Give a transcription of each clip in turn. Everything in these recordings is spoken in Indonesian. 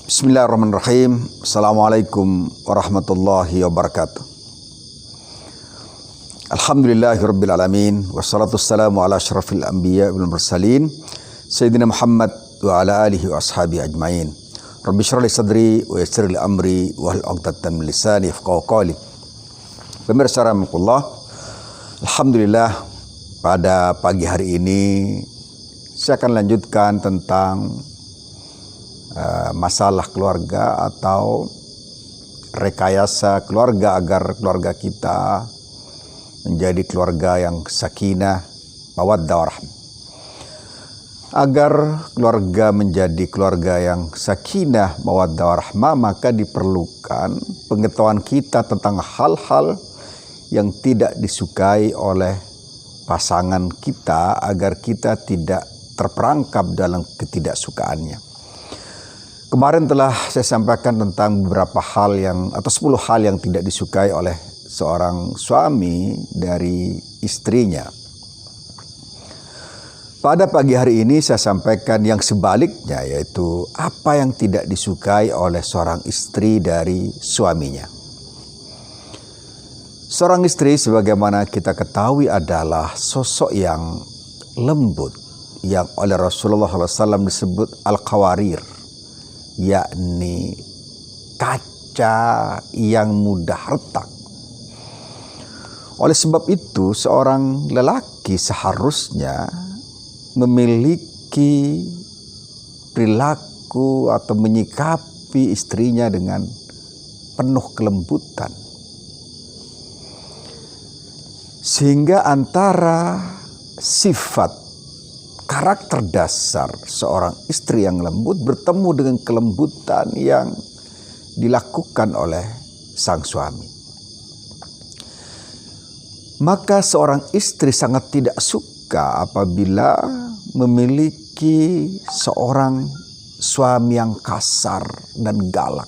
Bismillahirrahmanirrahim. Assalamualaikum warahmatullahi wabarakatuh. Alhamdulillahirabbil alamin wassalatu wassalamu ala asyrafil anbiya wal mursalin sayyidina Muhammad wa ala alihi wa ashabihi ajmain. Rabbi shrah li sadri wa yassir li amri wahlul 'uqdatam min lisani yafqahu qawli. Pemirsa rahimakumullah, alhamdulillah pada pagi hari ini saya akan lanjutkan tentang masalah keluarga atau rekayasa keluarga agar keluarga kita menjadi keluarga yang sakinah, mawaddah warahmah. Agar keluarga menjadi keluarga yang sakinah, mawaddah warahmah, maka diperlukan pengetahuan kita tentang hal-hal yang tidak disukai oleh pasangan kita agar kita tidak terperangkap dalam ketidaksukaannya. Kemarin telah saya sampaikan tentang beberapa hal atau 10 hal yang tidak disukai oleh seorang suami dari istrinya. Pada pagi hari ini saya sampaikan yang sebaliknya, yaitu apa yang tidak disukai oleh seorang istri dari suaminya. Seorang istri sebagaimana kita ketahui adalah sosok yang lembut, yang oleh Rasulullah SAW disebut al-qawarir, yakni kaca yang mudah retak. Oleh sebab itu, seorang lelaki seharusnya memiliki perilaku atau menyikapi istrinya dengan penuh kelembutan. Sehingga antara sifat karakter dasar seorang istri yang lembut bertemu dengan kelembutan yang dilakukan oleh sang suami. Maka seorang istri sangat tidak suka apabila memiliki seorang suami yang kasar dan galak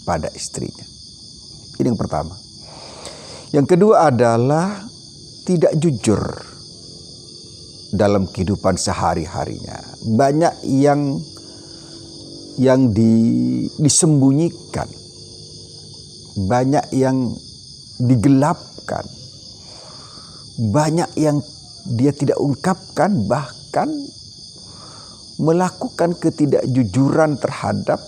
pada istrinya. Ini yang pertama. Yang kedua adalah tidak jujur dalam kehidupan sehari-harinya. Banyak yang disembunyikan, banyak yang digelapkan, banyak yang dia tidak ungkapkan, bahkan melakukan ketidakjujuran terhadap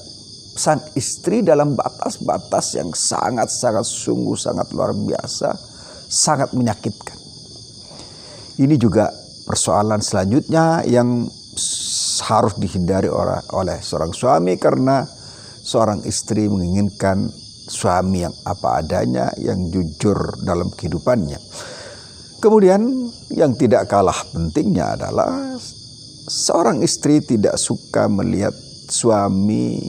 sang istri dalam batas-batas yang sangat-sangat sungguh sangat luar biasa, sangat menyakitkan. Ini juga persoalan selanjutnya yang harus dihindari oleh seorang suami, karena seorang istri menginginkan suami yang apa adanya, yang jujur dalam kehidupannya. Kemudian yang tidak kalah pentingnya adalah seorang istri tidak suka melihat suami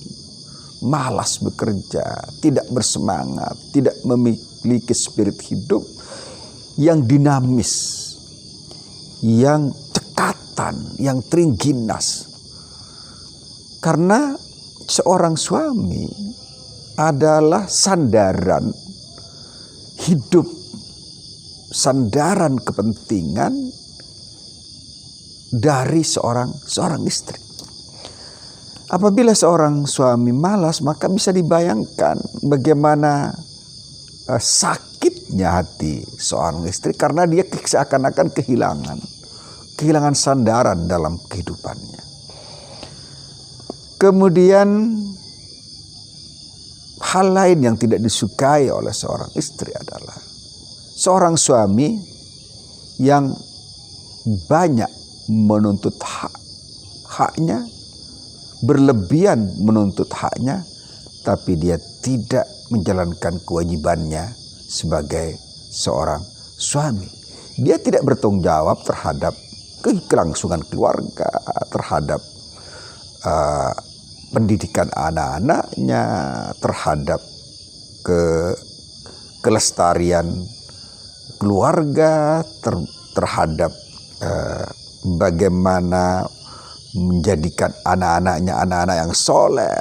malas bekerja, tidak bersemangat, tidak memiliki spirit hidup yang dinamis, yang cekatan, yang teringginas. Karena seorang suami adalah sandaran hidup, sandaran kepentingan dari seorang istri. Apabila seorang suami malas, maka bisa dibayangkan bagaimana sakitnya hati seorang istri, karena dia seakan-akan kehilangan sandaran dalam kehidupannya. Kemudian hal lain yang tidak disukai oleh seorang istri adalah seorang suami yang banyak menuntut haknya, berlebihan menuntut haknya, tapi dia tidak menjalankan kewajibannya sebagai seorang suami. Dia tidak bertanggung jawab terhadap kelangsungan keluarga, terhadap pendidikan anak-anaknya, terhadap kelestarian keluarga, terhadap bagaimana menjadikan anak-anaknya anak-anak yang soleh,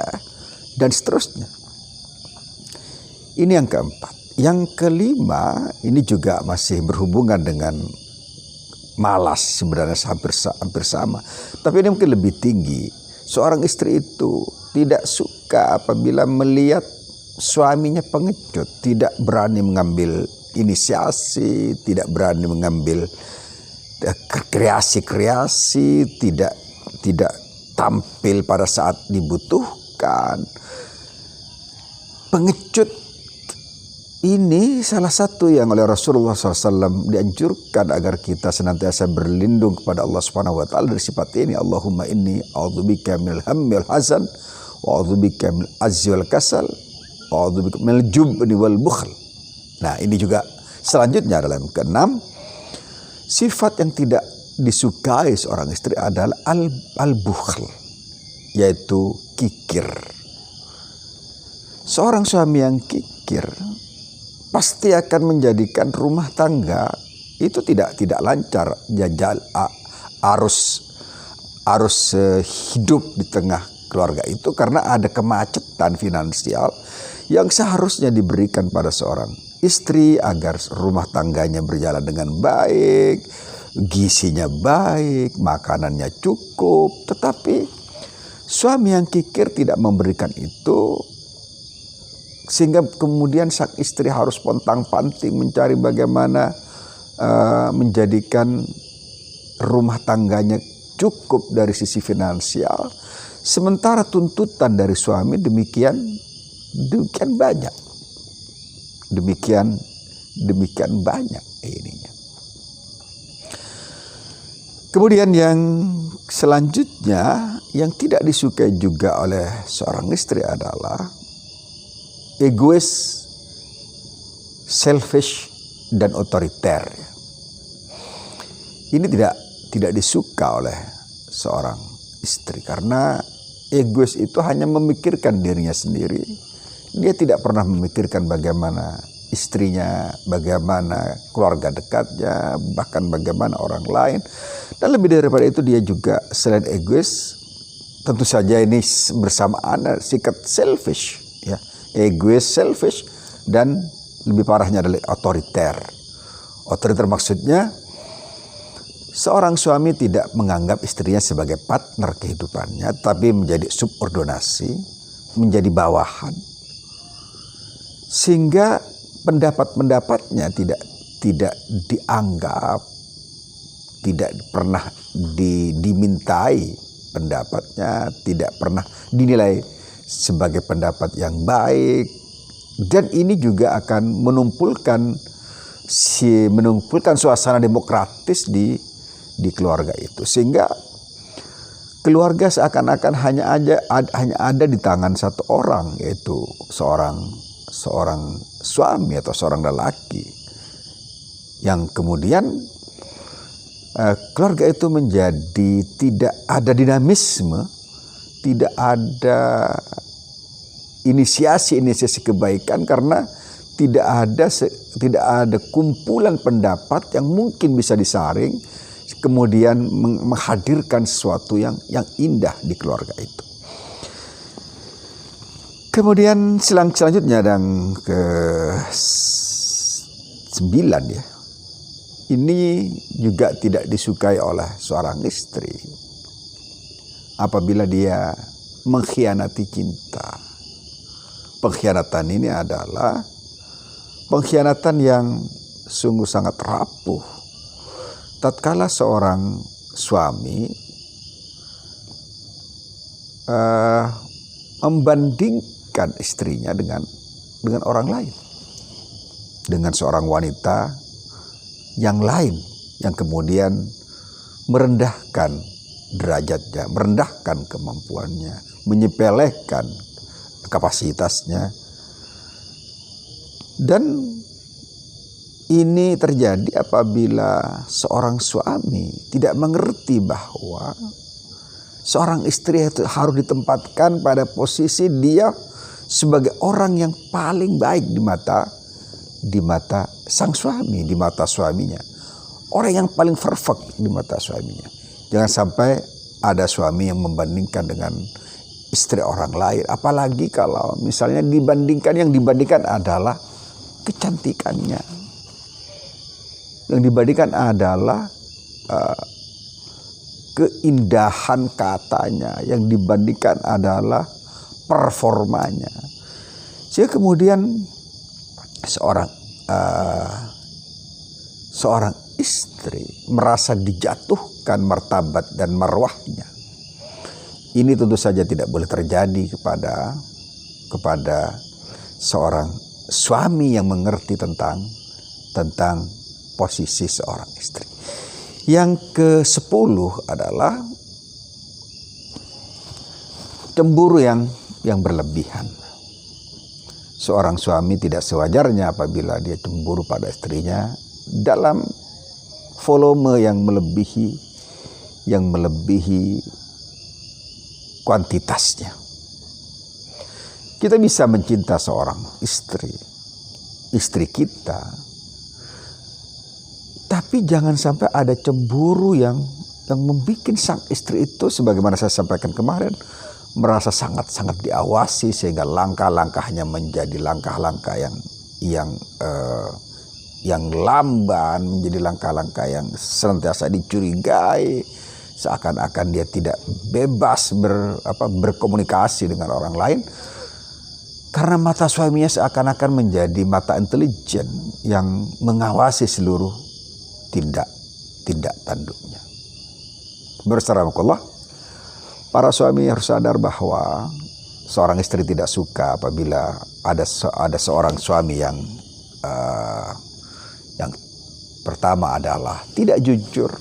dan seterusnya. Ini yang keempat. Yang kelima, ini juga masih berhubungan dengan malas, sebenarnya hampir sama. Tapi ini mungkin lebih tinggi. Seorang istri itu tidak suka apabila melihat suaminya pengecut, tidak berani mengambil inisiasi, tidak berani mengambil kreasi-kreasi, tidak tampil pada saat dibutuhkan. Pengecut ini salah satu yang oleh Rasulullah SAW dianjurkan agar kita senantiasa berlindung kepada Allah Subhanahu Wa Taala dari sifat ini. Allahumma inni a'udzubika minal hammi wal hazan wa a'udzubika minal azzi wal kasal wa a'udzubika minal jubni wal bukhl. Nah, ini juga selanjutnya adalah yang keenam, sifat yang tidak disukai seorang istri adalah al-bukhl, yaitu kikir. Seorang suami yang kikir pasti akan menjadikan rumah tangga itu tidak lancar, arus hidup di tengah keluarga itu, karena ada kemacetan finansial yang seharusnya diberikan pada seorang istri agar rumah tangganya berjalan dengan baik, gizinya baik, makanannya cukup. Tetapi suami yang kikir tidak memberikan itu, sehingga kemudian sang istri harus pontang-panting mencari bagaimana menjadikan rumah tangganya cukup dari sisi finansial, sementara tuntutan dari suami demikian banyak, demikian banyak ininya. Kemudian yang selanjutnya yang tidak disukai juga oleh seorang istri adalah egois, selfish, dan otoriter. Ini tidak disuka oleh seorang istri, karena egois itu hanya memikirkan dirinya sendiri. Dia tidak pernah memikirkan bagaimana istrinya, bagaimana keluarga dekatnya, bahkan bagaimana orang lain. Dan lebih daripada itu, dia juga selain egois, tentu saja ini bersamaan sikap selfish, ya. Egois, selfish, dan lebih parahnya adalah otoriter. Otoriter maksudnya seorang suami tidak menganggap istrinya sebagai partner kehidupannya, tapi menjadi subordinasi, menjadi bawahan, sehingga pendapat-pendapatnya tidak dianggap, tidak pernah dimintai pendapatnya, tidak pernah dinilai sebagai pendapat yang baik. Dan ini juga akan menumpulkan suasana demokratis di keluarga itu, sehingga keluarga seakan-akan hanya ada di tangan satu orang, yaitu seorang suami atau seorang lelaki, yang kemudian keluarga itu menjadi tidak ada dinamisme, tidak ada inisiasi kebaikan, karena tidak ada kumpulan pendapat yang mungkin bisa disaring kemudian menghadirkan sesuatu yang indah di keluarga itu. Kemudian selanjutnya yang ke-9, ya. Ini juga tidak disukai oleh seorang istri apabila dia mengkhianati cinta. Pengkhianatan ini adalah pengkhianatan yang sungguh sangat rapuh. Tatkala seorang suami membandingkan istrinya dengan orang lain, dengan seorang wanita yang lain, yang kemudian merendahkan derajatnya, merendahkan kemampuannya, menyepelekan kapasitasnya. Dan ini terjadi apabila seorang suami tidak mengerti bahwa seorang istri itu harus ditempatkan pada posisi dia sebagai orang yang paling baik di mata sang suami, di mata suaminya. Orang yang paling perfect di mata suaminya. Jangan sampai ada suami yang membandingkan dengan istri orang lain. Apalagi kalau misalnya yang dibandingkan adalah kecantikannya. Yang dibandingkan adalah keindahan katanya, yang dibandingkan adalah performanya. Sehingga kemudian seorang istri merasa dijatuhkan martabat dan marwahnya. Ini tentu saja tidak boleh terjadi kepada seorang suami yang mengerti tentang posisi seorang istri. Yang ke-10 adalah cemburu yang berlebihan. Seorang suami tidak sewajarnya apabila dia cemburu pada istrinya dalam volume yang melebihi kuantitasnya. Kita bisa mencinta seorang istri kita, tapi jangan sampai ada cemburu yang membuat sang istri itu, sebagaimana saya sampaikan kemarin, merasa sangat-sangat diawasi sehingga langkah-langkahnya menjadi langkah-langkah yang lamban, menjadi langkah-langkah yang senantiasa dicurigai, seakan-akan dia tidak bebas berkomunikasi dengan orang lain, karena mata suaminya seakan-akan menjadi mata intelijen yang mengawasi seluruh tindak tanduknya. Bersalamualaikum. Para suami harus sadar bahwa seorang istri tidak suka apabila ada seorang suami yang pertama adalah tidak jujur,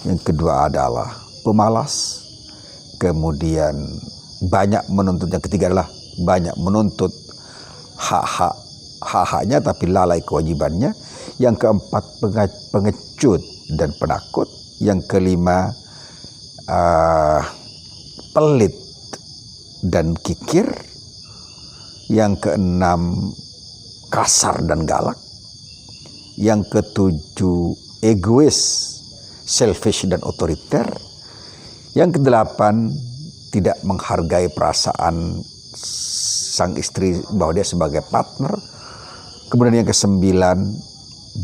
yang kedua adalah pemalas, kemudian banyak menuntut, yang ketiga adalah banyak menuntut hak-haknya tapi lalai kewajibannya, yang keempat pengecut dan penakut, yang kelima pelit dan kikir, yang keenam kasar dan galak, yang ketujuh egois, selfish dan otoriter, yang kedelapan tidak menghargai perasaan sang istri bahwa dia sebagai partner, kemudian yang kesembilan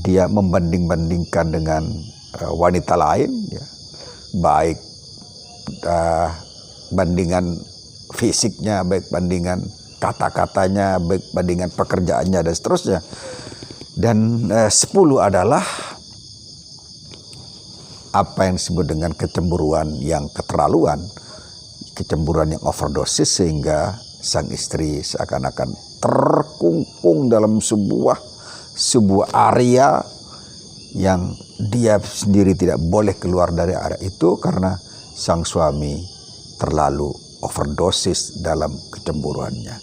dia membanding-bandingkan dengan wanita lain, ya, baik bandingan fisiknya, baik bandingan kata-katanya, baik bandingan pekerjaannya dan seterusnya. Dan 10 adalah apa yang disebut dengan kecemburuan yang keterlaluan, kecemburuan yang overdosis, sehingga sang istri seakan-akan terkungkung dalam sebuah area yang dia sendiri tidak boleh keluar dari area itu karena sang suami terlalu overdosis dalam kecemburuannya.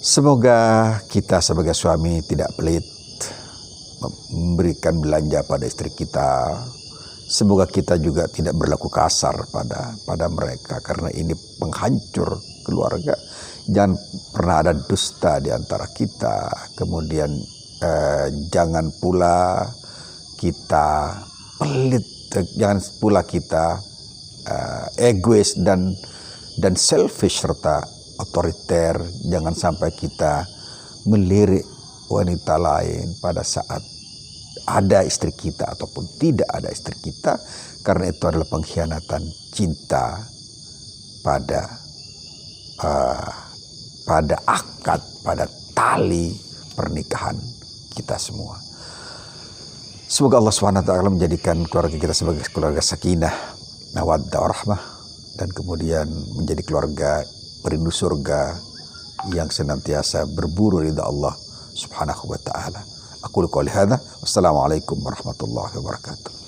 Semoga kita sebagai suami tidak pelit memberikan belanja pada istri kita. Semoga kita juga tidak berlaku kasar pada mereka, karena ini penghancur keluarga. Jangan pernah ada dusta di antara kita. Kemudian jangan pula kita pelit, jangan pula kita egois dan selfish serta otoriter. Jangan sampai kita melirik wanita lain pada saat ada istri kita ataupun tidak ada istri kita, karena itu adalah pengkhianatan cinta pada akad, pada tali pernikahan kita semua. Semoga Allah SWT menjadikan keluarga kita sebagai keluarga sakinah, mawaddah warahmah, dan kemudian menjadi keluarga perindu surga yang senantiasa berburu ridha Allah Subhanahu wa ta'ala. Aku qouli hadza, wassalamualaikum warahmatullahi wabarakatuh.